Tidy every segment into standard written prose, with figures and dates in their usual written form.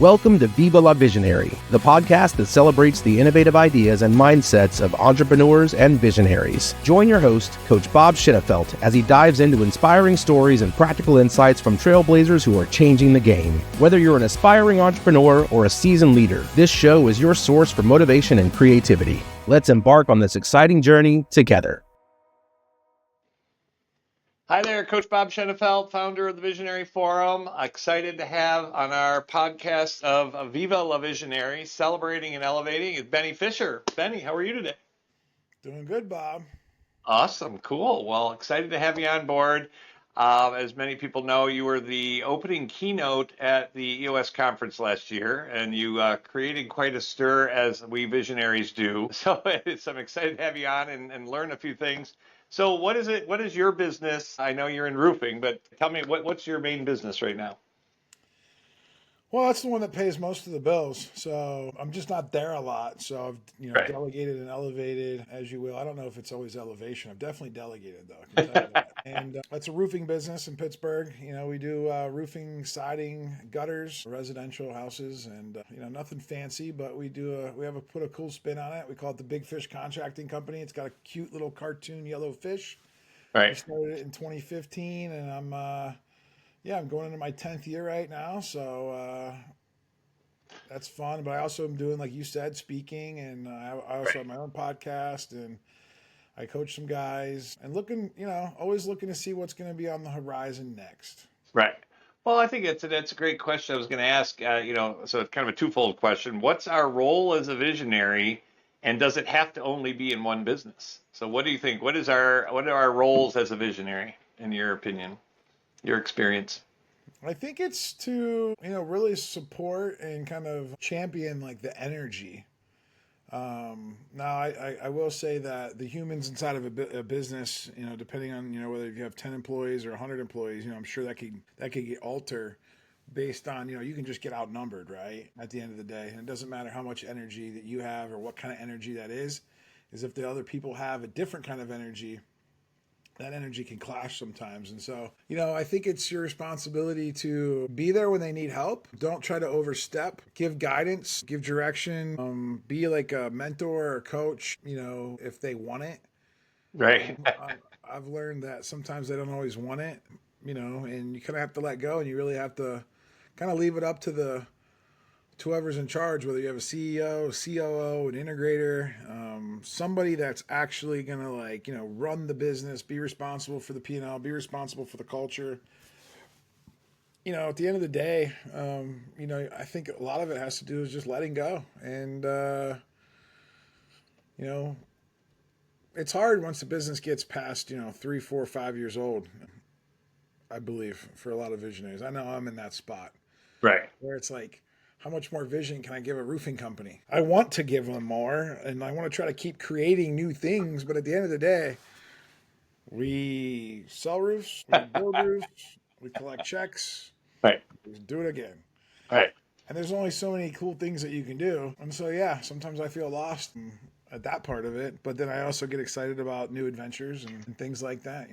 Welcome to Viva La Visionary, the podcast that celebrates the innovative ideas and mindsets of entrepreneurs and visionaries. Join your host, Coach Bob Schittefeld, as he dives into inspiring stories and practical insights from trailblazers who are changing the game. Whether you're an aspiring entrepreneur or a seasoned leader, this show is your source for motivation and creativity. Let's embark on this exciting journey together. Hi there, Coach Bob Schittefeld, founder of the Visionary Forum. Excited to have on our podcast of Viva La Visionary, celebrating and elevating, is Benny Fisher. Benny, how are you today? Doing good, Bob. Awesome, cool. Well, excited to have you on board. As many people know, you were the opening keynote at the EOS conference last year, and you created quite a stir, as we visionaries do. So I'm excited to have you on and learn a few things. So what is it? What is your business? I know you're in roofing, but tell me what's your main business right now? Well, that's the one that pays most of the bills. So I'm just not there a lot. So I've, Right. delegated and elevated, as you will. I don't know if it's always elevation. I've definitely delegated, though. I can tell you that. And that's a roofing business in Pittsburgh. We do roofing, siding, gutters, residential houses, and nothing fancy, but we put a cool spin on it. We call it the Big Fish Contracting Company. It's got a cute little cartoon yellow fish. Right. We started it in 2015, and I'm going into my 10th year right now, so that's fun. But I also am doing, like you said, speaking, and I also have my own podcast, and I coach some guys, and always looking to see what's going to be on the horizon next. Right. Well, I think that's a great question. I was going to ask, so it's kind of a twofold question. What's our role as a visionary, and does it have to only be in one business? So what do you think? What are our roles as a visionary, in your opinion, your experience? I think it's to, really support and kind of champion like the energy. Now, I will say that the humans inside of a business, depending on, whether you have 10 employees or 100 employees, I'm sure that could get altered based on, you can just get outnumbered, right? At the end of the day. And it doesn't matter how much energy that you have or what kind of energy that is if the other people have a different kind of energy, that energy can clash sometimes. And so, I think it's your responsibility to be there when they need help. Don't try to overstep, give guidance, give direction, be like a mentor or coach, if they want it. Right. I've learned that sometimes they don't always want it, and you kind of have to let go, and you really have to kind of leave it up to whoever's in charge, whether you have a CEO, a COO, an integrator, somebody that's actually going to run the business, be responsible for the P&L, be responsible for the culture. At the end of the day, I think a lot of it has to do with just letting go. And, it's hard once the business gets past, 3, 4, 5 years old, I believe, for a lot of visionaries. I know I'm in that spot. Right. Where it's like, how much more vision can I give a roofing company? I want to give them more, and I want to try to keep creating new things. But at the end of the day, we sell roofs, we build roofs, we collect checks, Right. we do it again. Right. And there's only so many cool things that you can do. And so, yeah, sometimes I feel lost at that part of it. But then I also get excited about new adventures and things like that,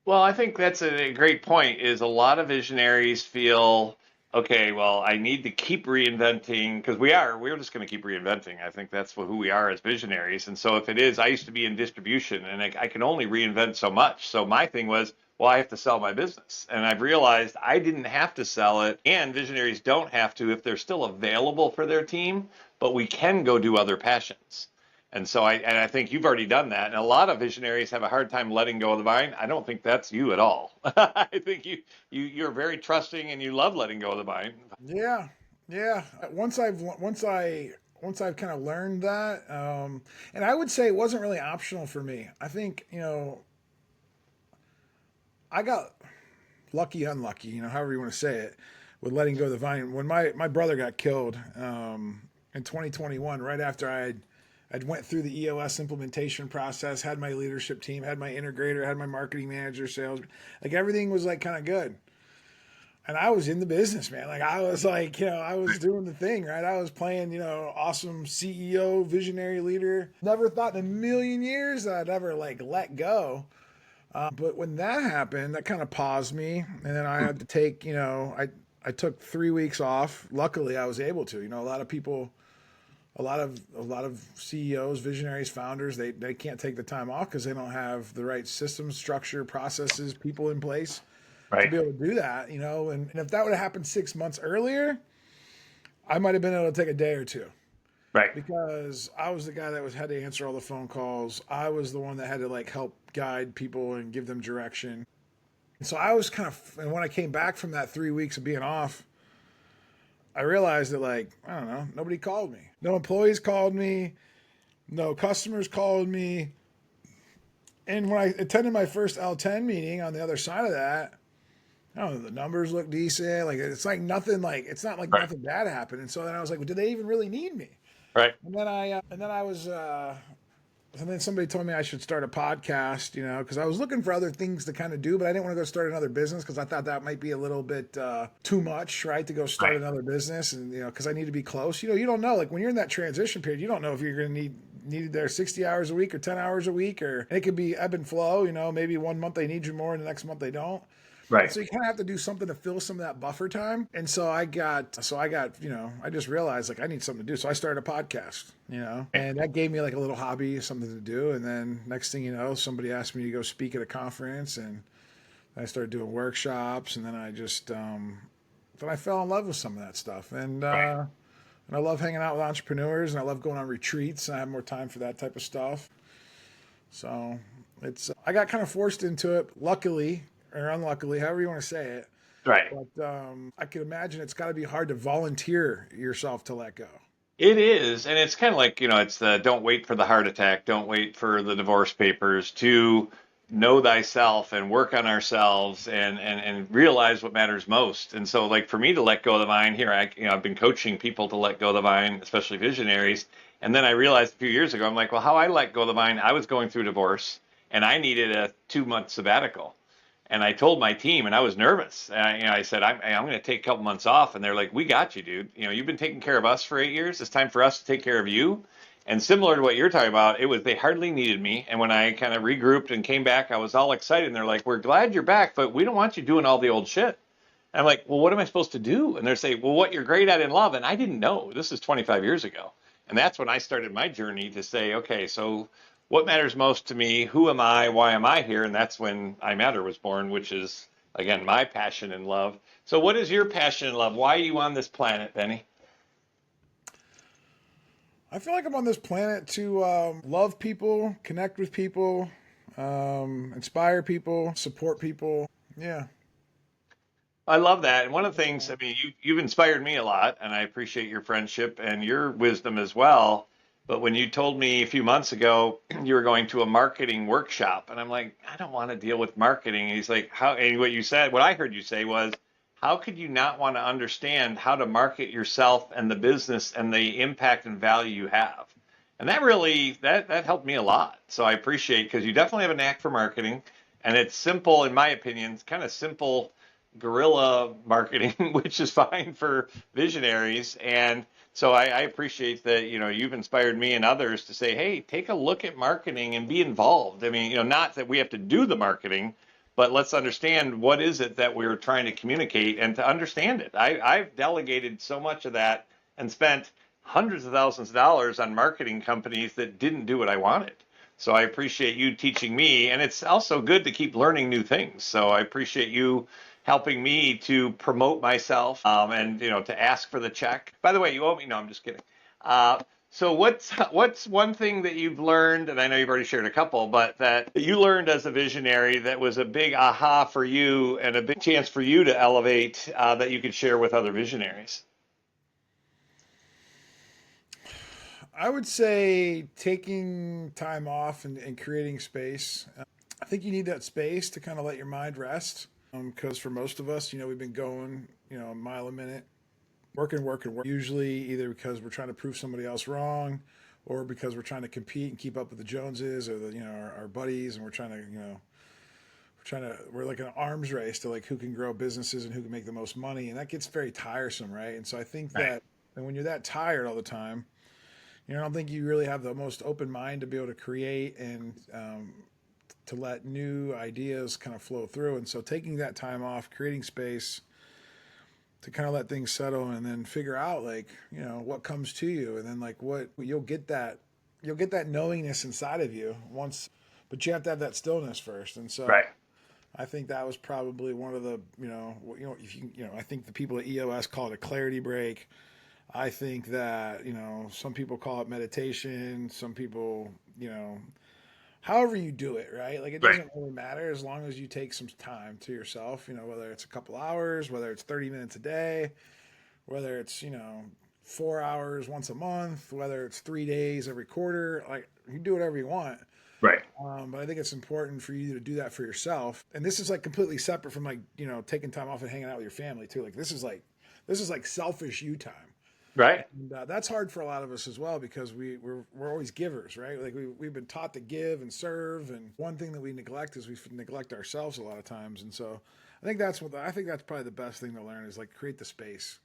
Well, I think that's a great point, is a lot of visionaries feel, okay, well, I need to keep reinventing, because we're just going to keep reinventing. I think that's who we are as visionaries. And so if it is, I used to be in distribution, and I can only reinvent so much. So my thing was, well, I have to sell my business. And I've realized I didn't have to sell it, and visionaries don't have to if they're still available for their team, but we can go do other passions. And so I think you've already done that. And a lot of visionaries have a hard time letting go of the vine. I don't think that's you at all. I think you're very trusting and you love letting go of the vine. Yeah. Yeah. Once I've kind of learned that, and I would say it wasn't really optional for me. I think, I got lucky, unlucky, however you want to say it, with letting go of the vine. When my brother got killed in 2021, right after I'd went through the EOS implementation process, had my leadership team, had my integrator, had my marketing manager, sales, like everything was like kind of good. And I was in the business, man. Like I was like, I was doing the thing, right? I was playing, awesome CEO, visionary leader. Never thought in a million years that I'd ever let go. But when that happened, that kind of paused me. And then I had to take, I I took 3 weeks off. Luckily, I was able to. A lot of people, a lot of CEOs, visionaries, founders, they can't take the time off because they don't have the right systems, structure, processes, people in place to Right. be able to do that. And if that would have happened 6 months earlier, I might have been able to take a day or two Right. because I was the guy that had to answer all the phone calls. I was the one that had to like help guide people and give them direction. And so I was and when I came back from that 3 weeks of being off, I realized that like, I don't know, nobody called me. No employees called me. No customers called me. And when I attended my first L10 meeting on the other side of that, I don't know, the numbers look decent. Like it's like nothing like it's not like Right. nothing bad happened. And so then I was like, well, do they even really need me? Right. And then somebody told me I should start a podcast, because I was looking for other things to kind of do, but I didn't want to go start another business because I thought that might be a little bit too much, right? To go start Right. another business, and because I need to be close. You don't know, like when you're in that transition period, you don't know if you're going to needed there 60 hours a week or 10 hours a week, or it could be ebb and flow. Maybe one month they need you more, and the next month they don't. Right. So you kind of have to do something to fill some of that buffer time. And so I just realized like I need something to do. So I started a podcast, and that gave me like a little hobby, something to do. And then next thing you know, somebody asked me to go speak at a conference, and I started doing workshops. And then I fell in love with some of that stuff. And I love hanging out with entrepreneurs, and I love going on retreats, and I have more time for that type of stuff. So I got kind of forced into it, luckily, or unluckily, however you want to say it. Right. But I can imagine it's got to be hard to volunteer yourself to let go. It is, and it's kind of like, it's the don't wait for the heart attack, don't wait for the divorce papers, to know thyself and work on ourselves and realize what matters most. And so like for me to let go of the vine here, I've been coaching people to let go of the vine, especially visionaries. And then I realized a few years ago, I'm like, well, how I let go of the vine, I was going through divorce and I needed a 2-month sabbatical. And I told my team, and I was nervous. I said, I'm going to take a couple months off. And they're like, we got you, dude. You've been taking care of us for 8 years. It's time for us to take care of you. And similar to what you're talking about, they hardly needed me. And when I kind of regrouped and came back, I was all excited. And they're like, we're glad you're back, but we don't want you doing all the old shit. And I'm like, well, what am I supposed to do? And they're saying, well, what you're great at in love. And I didn't know. This is 25 years ago. And that's when I started my journey to say, okay, so what matters most to me? Who am I? Why am I here? And that's when I Matter was born, which is, again, my passion and love. So what is your passion and love? Why are you on this planet, Benny? I feel like I'm on this planet to love people, connect with people, inspire people, support people. Yeah. I love that. And one of the things, you've inspired me a lot, and I appreciate your friendship and your wisdom as well. But when you told me a few months ago you were going to a marketing workshop, and I'm like, I don't want to deal with marketing. And he's like, how? And what I heard you say was, how could you not want to understand how to market yourself and the business and the impact and value you have? And that really, that helped me a lot. So I appreciate, because you definitely have a knack for marketing, and it's simple, in my opinion, it's kind of simple guerrilla marketing, which is fine for visionaries. And so I appreciate that, you've inspired me and others to say, hey, take a look at marketing and be involved. Not that we have to do the marketing, but let's understand what is it that we're trying to communicate and to understand it. I've delegated so much of that and spent hundreds of thousands of dollars on marketing companies that didn't do what I wanted. So I appreciate you teaching me, and it's also good to keep learning new things. So I appreciate you helping me to promote myself, and to ask for the check. By the way, you owe me. No, I'm just kidding. So what's one thing that you've learned, and I know you've already shared a couple, but that you learned as a visionary that was a big aha for you and a big chance for you to elevate, that you could share with other visionaries? I would say taking time off and creating space. I think you need that space to kind of let your mind rest. Because for most of us, we've been going, a mile a minute, working. Usually either because we're trying to prove somebody else wrong, or because we're trying to compete and keep up with the Joneses or our buddies, and we're like an arms race to like who can grow businesses and who can make the most money, and that gets very tiresome, right? And so I think that, and when you're that tired all the time, I don't think you really have the most open mind to be able to create and to let new ideas kind of flow through. And so taking that time off, creating space, to kind of let things settle and then figure out like, what comes to you. And then like what you'll get that knowingness inside of you once, but you have to have that stillness first. And so Right. I think that was probably one of the, if I think the people at EOS call it a clarity break. I think that, some people call it meditation. Some people, however you do it, right? Like it Right. doesn't really matter as long as you take some time to yourself, whether it's a couple hours, whether it's 30 minutes a day, whether it's, 4 hours once a month, whether it's 3 days every quarter, like you do whatever you want. Right. But I think it's important for you to do that for yourself. And this is like completely separate from like, taking time off and hanging out with your family too. Like this is like selfish you time. Right. And that's hard for a lot of us as well because we're always givers, right? Like we've been taught to give and serve, and one thing that we neglect is we neglect ourselves a lot of times. And so I think that's probably the best thing to learn is like create the space.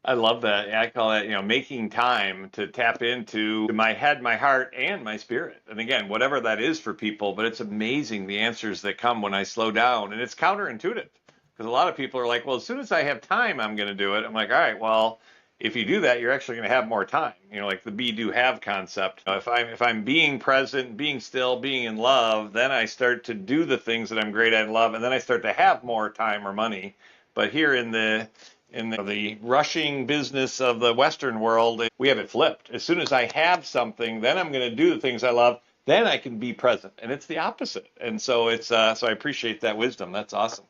I love that. I call it, making time to tap into my head, my heart, and my spirit. And again, whatever that is for people, but it's amazing the answers that come when I slow down. And it's counterintuitive because a lot of people are like, well, as soon as I have time, I'm going to do it. I'm like, all right, well, if you do that, you're actually going to have more time. Like the be, do, have concept. If I'm being present, being still, being in love, then I start to do the things that I'm great at and love, and then I start to have more time or money. But here in the rushing business of the Western world, we have it flipped. As soon as I have something, then I'm going to do the things I love. Then I can be present, and it's the opposite. And so so I appreciate that wisdom. That's awesome.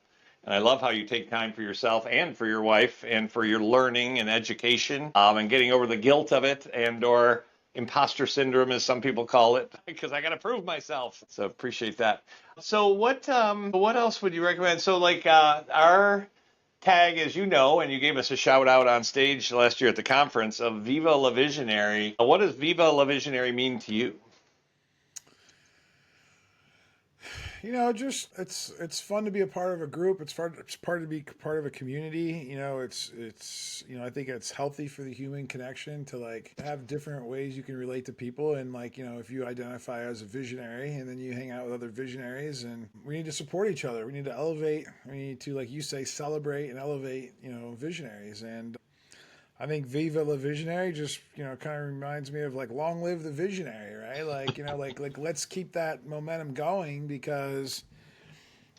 And I love how you take time for yourself and for your wife and for your learning and education, and getting over the guilt of it or imposter syndrome, as some people call it, because I got to prove myself. So appreciate that. So what else would you recommend? So like our tag, as you know, and you gave us a shout out on stage last year at the conference of Viva La Visionary. What does Viva La Visionary mean to you? Just it's fun to be a part of a group. It's part to be part of a community. I think it's healthy for the human connection to like have different ways you can relate to people. And like, if you identify as a visionary and then you hang out with other visionaries, and we need to support each other. We need to elevate. We need to, like you say, celebrate and elevate, visionaries. And I think Viva La Visionary just, kind of reminds me of like long live the visionary, right? Like, like let's keep that momentum going because,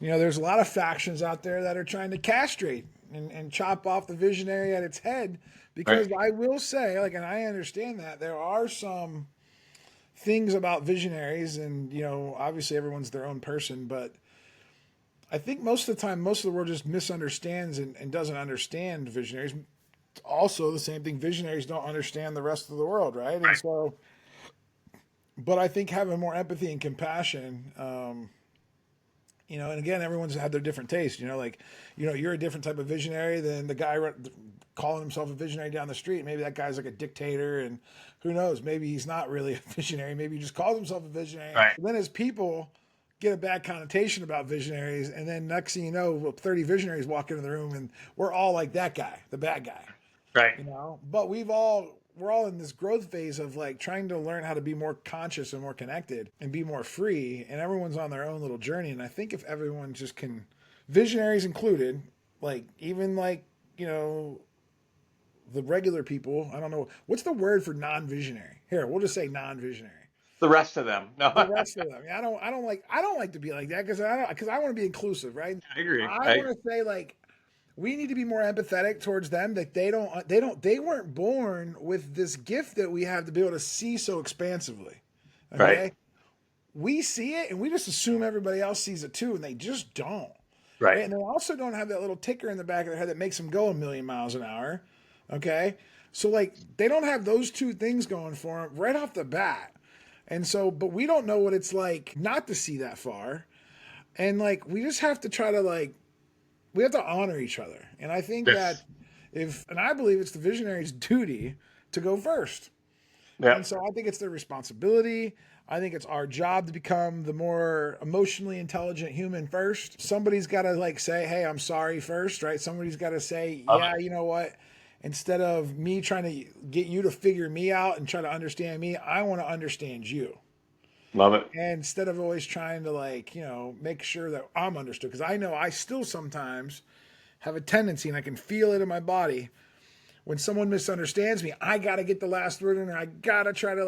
there's a lot of factions out there that are trying to castrate and chop off the visionary at its head because Right. I will say, like, and I understand that there are some things about visionaries and, obviously everyone's their own person, but I think most of the time, most of the world just misunderstands and doesn't understand visionaries. Also the same thing, visionaries don't understand the rest of the world, right? And so, but I think having more empathy and compassion, and again, everyone's had their different taste, like, you're a different type of visionary than the guy calling himself a visionary down the street. Maybe that guy's like a dictator, and who knows, maybe he's not really a visionary. Maybe he just calls himself a visionary. Right. But then as people get a bad connotation about visionaries, and then next thing you know, 30 visionaries walk into the room and we're all like that guy, the bad guy. Right. But we're all in this growth phase of like trying to learn how to be more conscious and more connected and be more free, and everyone's on their own little journey. And I think if everyone just can, visionaries included, like even like, the regular people, I don't know, what's the word for non-visionary? Here, we'll just say non-visionary. The rest of them. No. The rest of them. I don't like to be like that because I want to be inclusive, right? I agree. I want to say like, we need to be more empathetic towards them, that they weren't born with this gift that we have to be able to see so expansively. Okay. Right. We see it and we just assume everybody else sees it too, and they just don't. Right. And they also don't have that little ticker in the back of their head that makes them go 1,000,000 miles an hour. Okay. So like they don't have those two things going for them right off the bat. And so, but we don't know what it's like not to see that far. And like, we just have to try to like, we have to honor each other. And I think that and I believe it's the visionary's duty to go first. Yeah. And so I think it's their responsibility. I think it's our job to become the more emotionally intelligent human first. Somebody's got to like say, hey, I'm sorry first, right? Somebody's got to say, yeah, you know what? Instead of me trying to get you to figure me out and try to understand me, I want to understand you. Love it. And instead of always trying to like, make sure that I'm understood, because I know I still sometimes have a tendency, and I can feel it in my body. When someone misunderstands me, I got to get the last word in, or I got to try to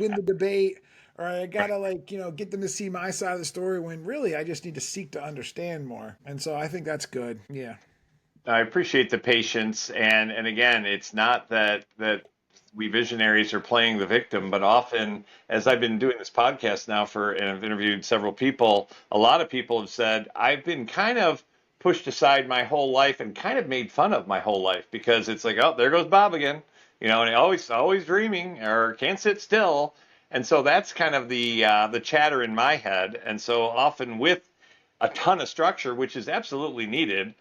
win the debate, or I got to get them to see my side of the story, when really I just need to seek to understand more. And so I think that's good. Yeah. I appreciate the patience, and again, it's not that we visionaries are playing the victim, but often, as I've been doing this podcast now and I've interviewed several people, a lot of people have said I've been kind of pushed aside my whole life and kind of made fun of my whole life, because it's like, oh, there goes Bob again, and he always dreaming or can't sit still, and so that's kind of the chatter in my head, and so often with a ton of structure, which is absolutely needed,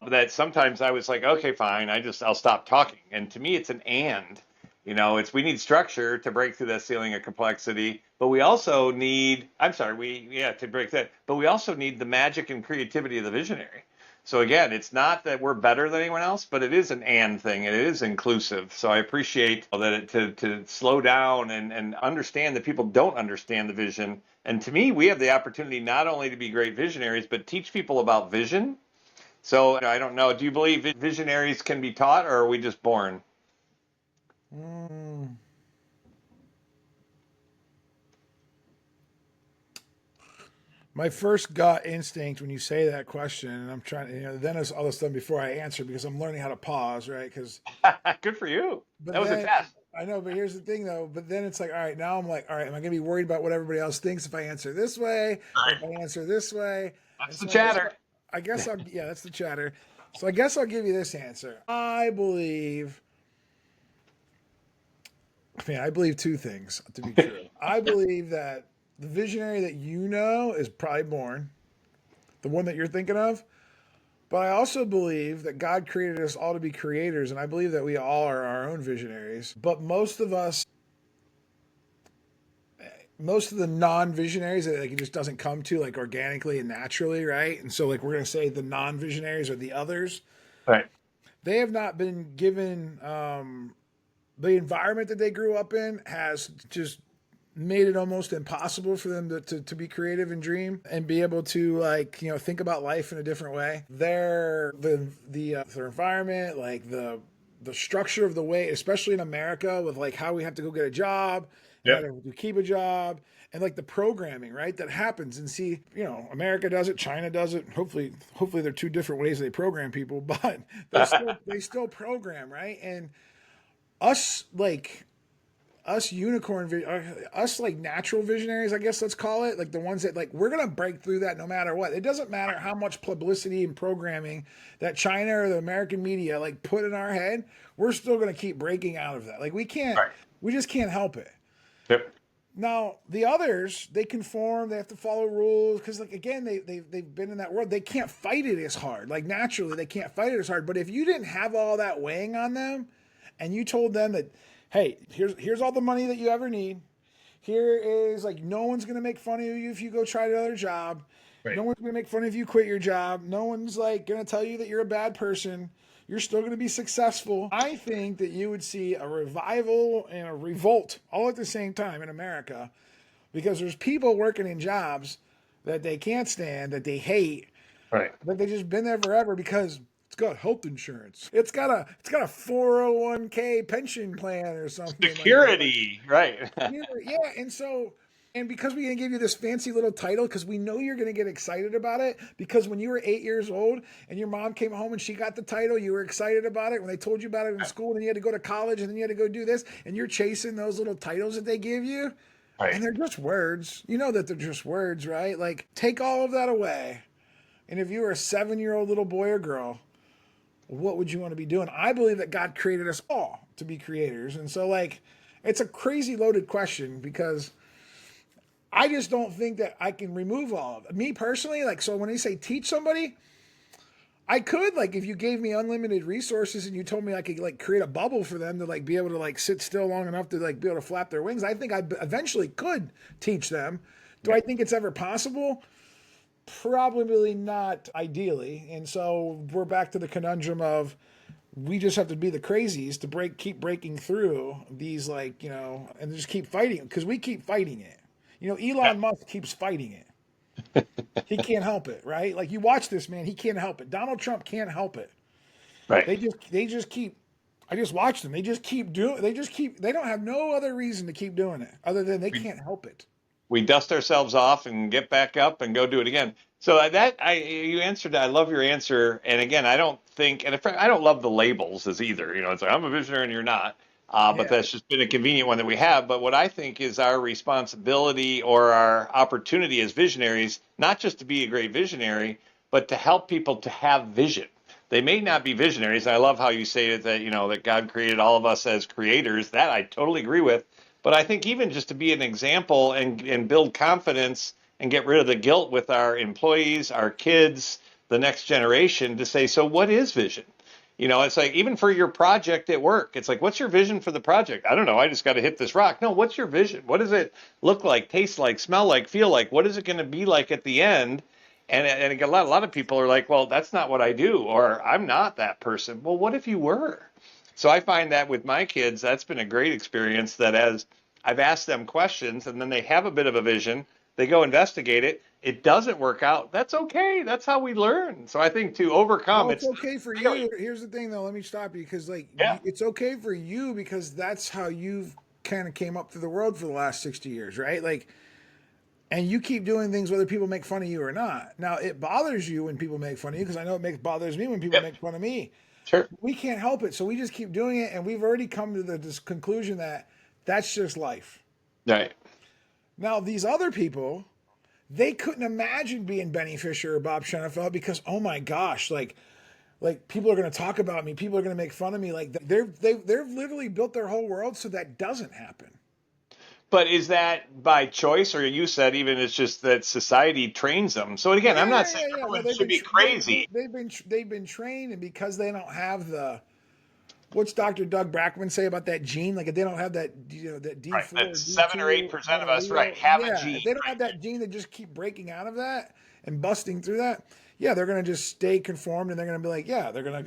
that sometimes I was like, okay, fine, I'll stop talking. And to me, it's an and. We need structure to break through that ceiling of complexity, but we also need, to break that, but we also need the magic and creativity of the visionary. So again, it's not that we're better than anyone else, but it is an and thing, and it is inclusive. So I appreciate that to slow down and understand that people don't understand the vision. And to me, we have the opportunity not only to be great visionaries, but teach people about vision. So I don't know, do you believe visionaries can be taught, or are we just born? My first gut instinct when you say that question, and I'm trying to, then it's all this done before I answer, because I'm learning how to pause, right? Because Good for you. But That was a then test. I know, but here's the thing though. But then it's like, all right, now I'm like, all right, am I gonna be worried about what everybody else thinks if I answer this way, or if I answer this way? And That's the so chatter. yeah, that's the chatter. So I guess I'll give you this answer. I believe two things to be true. I believe that the visionary that is probably born, the one that you're thinking of. But I also believe that God created us all to be creators, and I believe that we all are our own visionaries. But most of the non-visionaries that it just doesn't come to organically and naturally, right? And so we're gonna say the non-visionaries or the others. Right. They have not been given the environment that they grew up in has just made it almost impossible for them to be creative and dream and be able to think about life in a different way. Their environment, the structure of the way, especially in America, with how we have to go get a job, Yep. how to keep a job, and the programming, right, that happens. And see, America does it, China does it. Hopefully they're two different ways they program people, but they still program, right? And us natural visionaries, I guess let's call it, the ones that we're gonna break through that no matter what. It doesn't matter how much publicity and programming that China or the American media put in our head. We're still gonna keep breaking out of that. Right. We just can't help it. Yep. Now the others, they conform, they have to follow rules because again they've been in that world. They can't fight it as hard. Naturally they can't fight it as hard. But if you didn't have all that weighing on them, and you told them that, hey, here's all the money that you ever need. Here is no one's gonna make fun of you if you go try another job. Right. No one's gonna make fun of you quit your job. No one's gonna tell you that you're a bad person. You're still gonna be successful. I think that you would see a revival and a revolt all at the same time in America, because there's people working in jobs that they can't stand, that they hate, Right. but they've just been there forever because it's got health insurance. It's got a 401k pension plan or something. Security, right. Yeah, and because we didn't give you this fancy little title, because we know you're going to get excited about it, because when you were 8 years old and your mom came home and she got the title, you were excited about it when they told you about it in school, and then you had to go to college, and then you had to go do this, and you're chasing those little titles that they give you. Right. And they're just words. You know that they're just words, right? Take all of that away. And if you were a 7-year-old little boy or girl, what would you want to be doing? I believe that God created us all to be creators. And so it's a crazy loaded question, because I just don't think that I can remove all of it. Me personally, so when they say teach somebody, I could, if you gave me unlimited resources and you told me I could create a bubble for them to be able to sit still long enough to be able to flap their wings, I think I eventually could teach them. Do I think it's ever possible? Probably not, ideally. And so we're back to the conundrum of, we just have to be the crazies to keep breaking through these and just keep fighting, because we keep fighting it. Elon Musk keeps fighting it. He can't help it, right? Like you watch this man, he can't help it. Donald Trump can't help it. Right. They just keep. I just watch them. They just keep doing. They just keep. They don't have no other reason to keep doing it other than they can't help it. We dust ourselves off and get back up and go do it again. So you answered that. I love your answer. And again, I don't think, and I don't love the labels as either. It's like I'm a visionary and you're not. But Yeah. that's just been a convenient one that we have. But what I think is our responsibility or our opportunity as visionaries, not just to be a great visionary, but to help people to have vision. They may not be visionaries. I love how you say that, that God created all of us as creators. That I totally agree with. But I think even just to be an example and build confidence and get rid of the guilt with our employees, our kids, the next generation to say, so what is vision? It's like even for your project at work, it's like, what's your vision for the project? I don't know. I just got to hit this rock. No, what's your vision? What does it look like, taste like, smell like, feel like? What is it going to be like at the end? And a lot of people are like, well, that's not what I do, or I'm not that person. Well, what if you were? So I find that with my kids, that's been a great experience that as I've asked them questions and then they have a bit of a vision, they go investigate it. It doesn't work out. That's okay. That's how we learn. So I think to overcome, Well, it's it's okay for failure. you. Here's the thing, though. Let me stop you because, like, Yeah. it's okay for you because that's how you've kind of came up through the world for the last 60 years, right? Like, and you keep doing things whether people make fun of you or not. Now, it bothers you when people make fun of you because I know bothers me when people Yep. make fun of me. Sure. We can't help it, so we just keep doing it, and we've already come to this conclusion that that's just life. Right. Now, these other people, they couldn't imagine being Benny Fisher or Bob Schenefeld because, oh my gosh, like people are going to talk about me, people are going to make fun of me. Like they've literally built their whole world so that doesn't happen. But is that by choice, or you said even it's just that society trains them? So again, I'm not saying Yeah. No, everyone should be crazy. they've been trained, and because they don't have the what's Dr. Doug Brackman say about that gene? Like if they don't have that that D Right. four That or D 7 or two 8% of us, right, allele, have a if gene. they don't Right. have that gene, they just keep breaking out of that and busting through that. Yeah, they're gonna just stay conformed, and they're gonna be like, yeah, they're gonna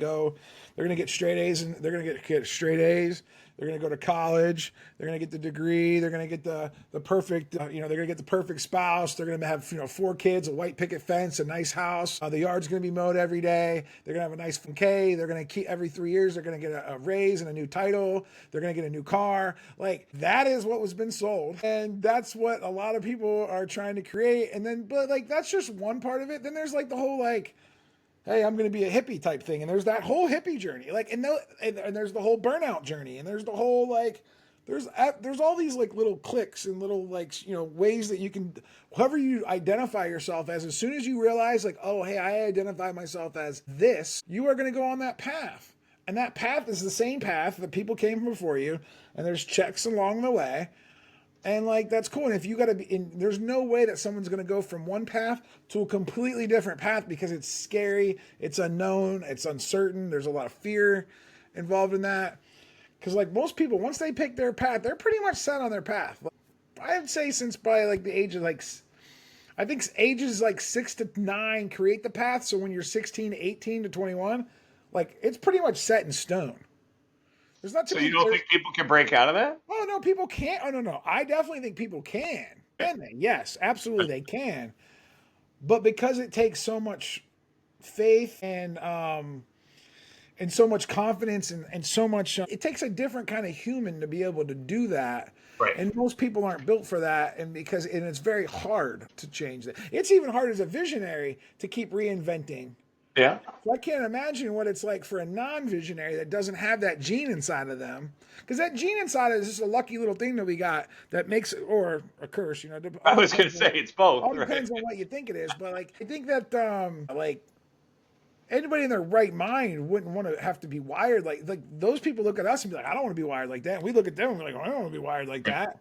get straight A's, and they're gonna get straight A's. They're going to go to college. They're going to get the degree. They're going to get the perfect, they're going to get the perfect spouse. They're going to have, 4 kids, a white picket fence, a nice house. The yard's going to be mowed every day. They're going to have a nice K. They're going to keep every 3 years. They're going to get a raise and a new title. They're going to get a new car. Like that is what was been sold. And that's what a lot of people are trying to create. And then, but like, that's just one part of it. Then there's like the whole, like, hey, I'm going to be a hippie type thing. And there's that whole hippie journey. Like, and there's the whole burnout journey. And there's the whole, like, there's all these like little clicks and little like, ways that you can, however you identify yourself as soon as you realize like, oh, hey, I identify myself as this, you are going to go on that path. And that path is the same path that people came before you. And there's checks along the way. And like that's cool. And if you gotta be there's no way that someone's gonna go from one path to a completely different path because it's scary, it's unknown, it's uncertain, there's a lot of fear involved in that. Because like most people, once they pick their path, they're pretty much set on their path. Like, I'd say since by like the age of like I think ages like 6 to 9 create the path. So when you're 16, 18 to 21, like it's pretty much set in stone. There's not too So many. you don't think people can break out of that? Oh no, people can't. Oh no. I definitely think people can. Can they? Yes, absolutely they can. But because it takes so much faith and so much confidence and so much, it takes a different kind of human to be able to do that. Right. And most people aren't built for that, and it's very hard to change that. It's even hard as a visionary to keep reinventing. Yeah. So I can't imagine what it's like for a non-visionary that doesn't have that gene inside of them. Because that gene inside is just a lucky little thing that we got that makes it, or a curse, I was going to say it's both. all Right. depends on what you think it is. But like, I think that like anybody in their right mind wouldn't want to have to be wired like those people look at us and be like, I don't want to be wired like that. And we look at them and we're like, oh, I don't want to be wired like that.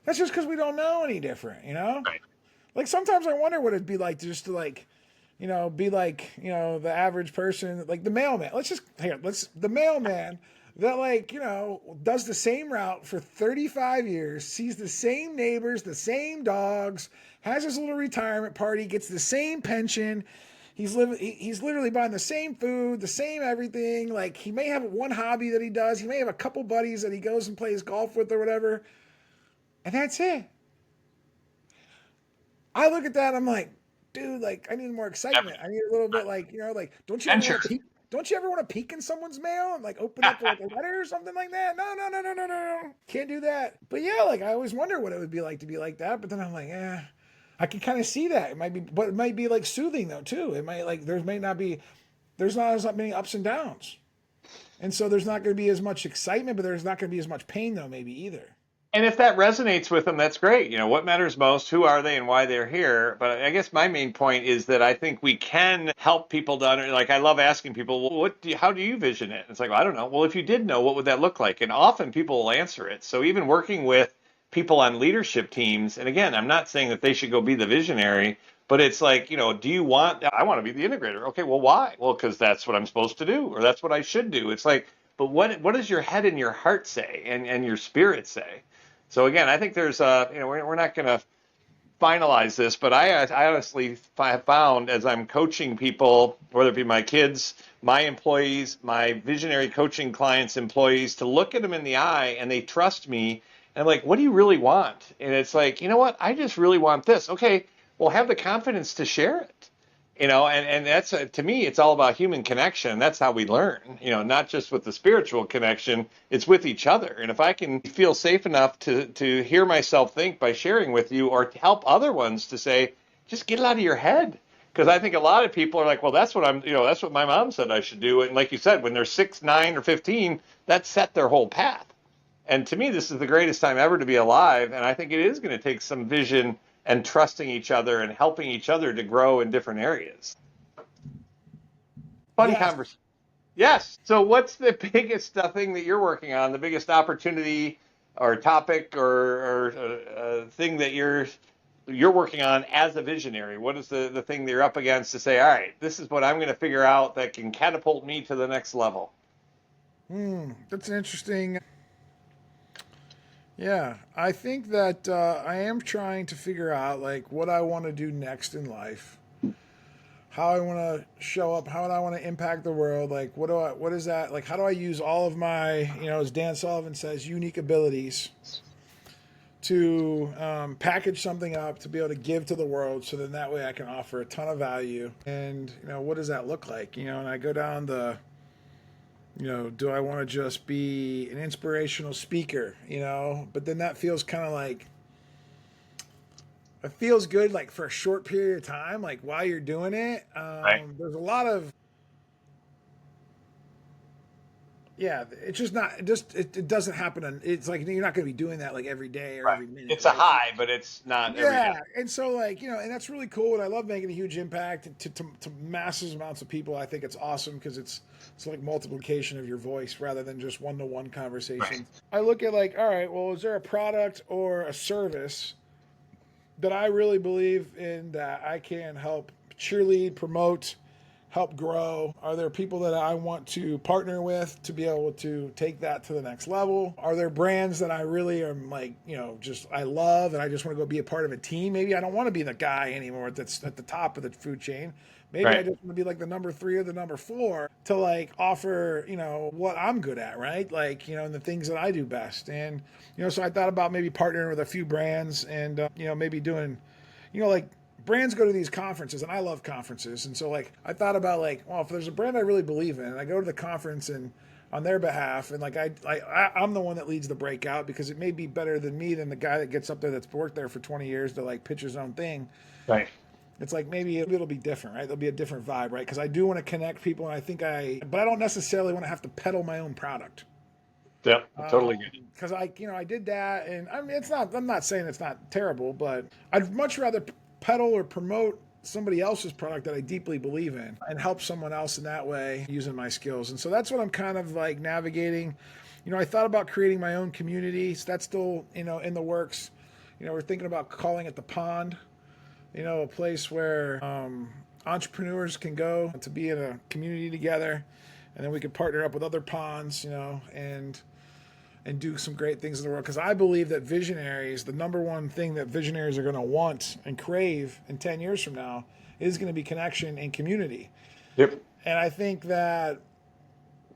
That's just because we don't know any different, Right. Like sometimes I wonder what it'd be like just to like, be like, the average person, like the mailman. The mailman that like, does the same route for 35 years, sees the same neighbors, the same dogs, has his little retirement party, gets the same pension. He's literally buying the same food, the same everything. Like he may have one hobby that he does. He may have a couple buddies that he goes and plays golf with or whatever. And that's it. I look at that, I'm like, dude, like I need more excitement. I need a little bit like, like don't you ever want to Adventures. peek? Don't you ever want to peek in someone's mail and like open up like a letter or something like that? No, no, no, no, no, no. Can't do that. But yeah, like I always wonder what it would be like to be like that. But then I'm like, I can kind of see that. It might be, but it might be like soothing though too. It might like there's not as many ups and downs. And so there's not going to be as much excitement, but there's not going to be as much pain though, maybe either. And if that resonates with them, that's great. What matters most, who are they and why they're here. But I guess my main point is that I think we can help people like I love asking people, well, how do you vision it? It's like, well, I don't know. Well, if you did know, what would that look like? And often people will answer it. So even working with people on leadership teams, and again, I'm not saying that they should go be the visionary, but it's like, do you I want to be the integrator. Okay, well, why? Well, because that's what I'm supposed to do, or that's what I should do. It's like, but what does your head and your heart say and your spirit say? So again, I think there's we're not going to finalize this, but I honestly have found as I'm coaching people, whether it be my kids, my employees, my visionary coaching clients, employees, to look at them in the eye and they trust me. And I'm like, what do you really want? And it's like, you know what? I just really want this. Okay, well, have the confidence to share it. And that's to me, it's all about human connection. That's how we learn, not just with the spiritual connection, it's with each other. And if I can feel safe enough to hear myself think by sharing with you or to help other ones to say, just get it out of your head. Because I think a lot of people are like, well, that's what that's what my mom said I should do. And like you said, when they're 6, 9, or 15, that set their whole path. And to me, this is the greatest time ever to be alive. And I think it is going to take some vision and trusting each other and helping each other to grow in different areas. Fun conversation. Yes. So what's the biggest thing that you're working on, the biggest opportunity or topic or thing that you're working on as a visionary? What is the thing that you're up against to say, all right, this is what I'm going to figure out that can catapult me to the next level? That's an interesting. Yeah, I think that I am trying to figure out like what I want to do next in life, how I want to show up, how I want to impact the world. Like, what is that? Like, how do I use all of my, as Dan Sullivan says, unique abilities to package something up to be able to give to the world, so then that way I can offer a ton of value. And what does that look like? And I go down the. Do I want to just be an inspirational speaker, but then that feels kind of like, it feels good, like for a short period of time, like while you're doing it. Right. There's a lot of, it's just not, it doesn't happen. It's like, you're not going to be doing that like every day or every minute. It's a high, but it's not every day. And so like, and that's really cool. And I love making a huge impact to massive amounts of people. I think it's awesome because it's like multiplication of your voice rather than just one-to-one conversations. Right. I look at like, all right, well, is there a product or a service that I really believe in that I can help cheerlead, promote, help grow? Are there people that I want to partner with to be able to take that to the next level? Are there brands that I really am like, just I love and I just want to go be a part of a team? Maybe I don't want to be the guy anymore that's at the top of the food chain. Maybe I just want to be like the number 3 or the number 4 to like offer, what I'm good at, right? Like, and the things that I do best. And, so I thought about maybe partnering with a few brands and, maybe doing, like, brands go to these conferences and I love conferences. And so like, I thought about like, well, if there's a brand I really believe in and I go to the conference and on their behalf, and like, I'm the one that leads the breakout because it may be better than me than the guy that gets up there that's worked there for 20 years to like pitch his own thing. Right. It's like maybe it'll be different, right? There'll be a different vibe, right? Because I do want to connect people, and but I don't necessarily want to have to peddle my own product. Yeah, totally get it. Because I did that, and I mean, I'm not saying it's not terrible, but I'd much rather peddle or promote somebody else's product that I deeply believe in and help someone else in that way using my skills. And so that's what I'm kind of like navigating. I thought about creating my own community. So that's still, in the works. We're thinking about calling it the Pond. A place where entrepreneurs can go to be in a community together, and then we could partner up with other ponds, and do some great things in the world. Because I believe that visionaries, the number one thing that visionaries are going to want and crave in 10 years from now is going to be connection and community. Yep. And I think that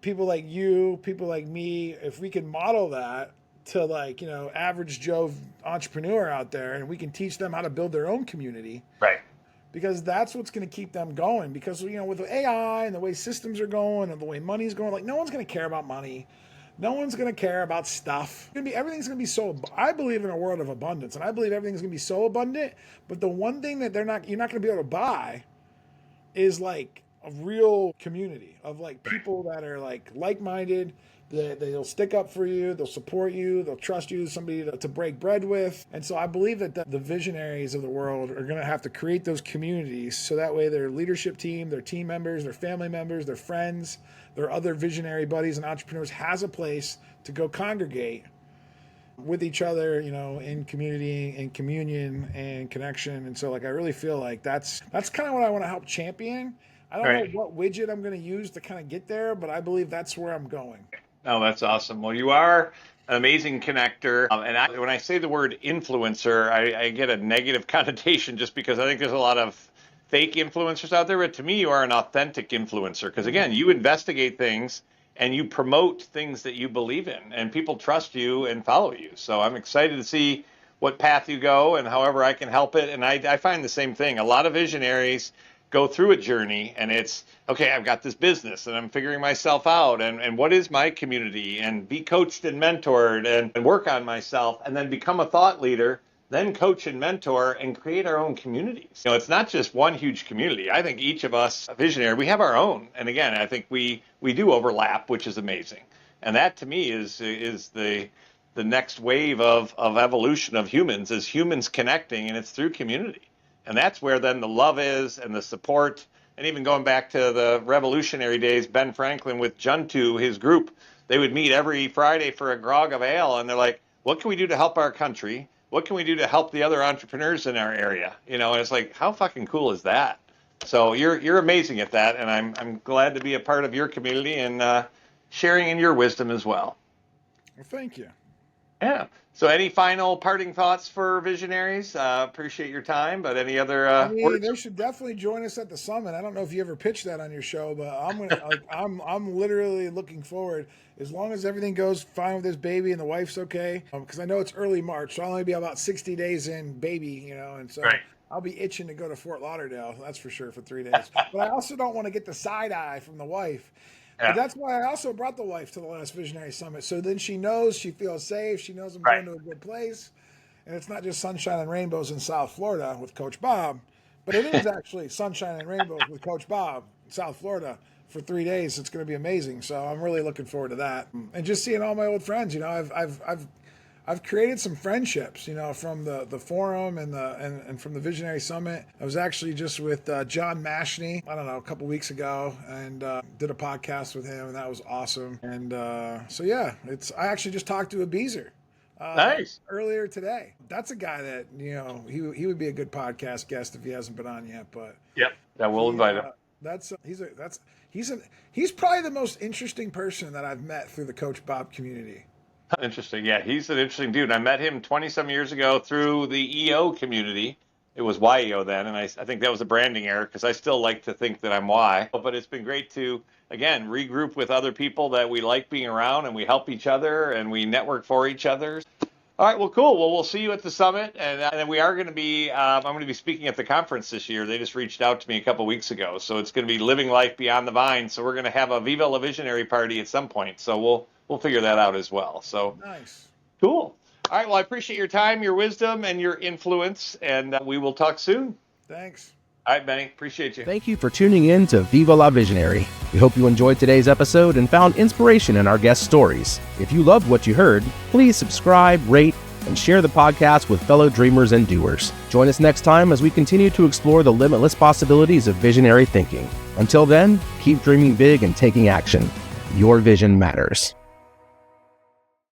people like you, people like me, if we can model that to like, average Joe entrepreneur out there, and we can teach them how to build their own community. Right. because that's what's going to keep them going. Because, with AI and the way systems are going and the way money's going, like, no one's going to care about money. No one's going to care about stuff. Everything's going to be so, I believe in a world of abundance, and I believe everything's going to be so abundant, but the one thing that you're not going to be able to buy is like a real community of like people that are like-minded. They'll stick up for you, they'll support you, they'll trust you, somebody to break bread with. And so I believe that the visionaries of the world are going to have to create those communities so that way their leadership team, their team members, their family members, their friends, their other visionary buddies and entrepreneurs has a place to go congregate with each other, in community and communion and connection. And so I really feel like that's kind of what I want to help champion. I don't know what widget I'm going to use to kind of get there, but I believe that's where I'm going. Oh, that's awesome. Well, you are an amazing connector. When I say the word influencer, I get a negative connotation just because I think there's a lot of fake influencers out there. But to me, you are an authentic influencer because, again, you investigate things and you promote things that you believe in, and people trust you and follow you. So I'm excited to see what path you go and however I can help it. And I find the same thing. A lot of visionaries go through a journey and it's, okay, I've got this business and I'm figuring myself out and what is my community, and be coached and mentored and work on myself, and then become a thought leader, then coach and mentor and create our own communities. It's not just one huge community. I think each of us, a visionary, we have our own. And again, I think we do overlap, which is amazing. And that to me is the next wave of evolution of humans, is humans connecting, and it's through community. And that's where then the love is and the support. And even going back to the revolutionary days, Ben Franklin with Junto, his group, they would meet every Friday for a grog of ale. And they're like, what can we do to help our country? What can we do to help the other entrepreneurs in our area? And it's like, how fucking cool is that? So you're amazing at that. And I'm glad to be a part of your community and sharing in your wisdom as well. Well, thank you. Yeah. So any final parting thoughts for visionaries? Appreciate your time, but any other words? They should definitely join us at the summit. I don't know if you ever pitched that on your show, but I'm literally looking forward, as long as everything goes fine with this baby and the wife's okay, because I know it's early March, so I'll only be about 60 days in baby, and so I'll be itching to go to Fort Lauderdale, that's for sure, for 3 days. But I also don't want to get the side eye from the wife. Yeah. But that's why I also brought the wife to the last Visionary Summit. So then she knows, she feels safe. She knows I'm going to a good place. And it's not just sunshine and rainbows in South Florida with Coach Bob, but it is actually sunshine and rainbows with Coach Bob in South Florida for 3 days. It's going to be amazing. So I'm really looking forward to that. And just seeing all my old friends, I've created some friendships, from the forum and from the Visionary Summit. I was actually just with John Mashney, a couple weeks ago, and did a podcast with him, and that was awesome. And I actually just talked to Abizer nice earlier today. That's a guy that he would be a good podcast guest if he hasn't been on yet. But we'll invite him. He's probably the most interesting person that I've met through the Coach Bob community. Interesting. Yeah, he's an interesting dude. I met him 20-some years ago through the EO community. It was YEO then, and I think that was a branding error because I still like to think that I'm Y. But it's been great to, again, regroup with other people that we like being around, and we help each other, and we network for each other. All right, well, cool. Well, we'll see you at the summit, and then we are going to be, I'm going to be speaking at the conference this year. They just reached out to me a couple weeks ago, so it's going to be Living Life Beyond the Vine. So we're going to have a Viva La Visionary party at some point, so we'll figure that out as well. So nice. Cool. All right, well, I appreciate your time, your wisdom, and your influence, and we will talk soon. Thanks. All right, Benny, appreciate you. Thank you for tuning in to Viva La Visionary. We hope you enjoyed today's episode and found inspiration in our guest stories. If you loved what you heard, please subscribe, rate, and share the podcast with fellow dreamers and doers. Join us next time as we continue to explore the limitless possibilities of visionary thinking. Until then, keep dreaming big and taking action. Your vision matters.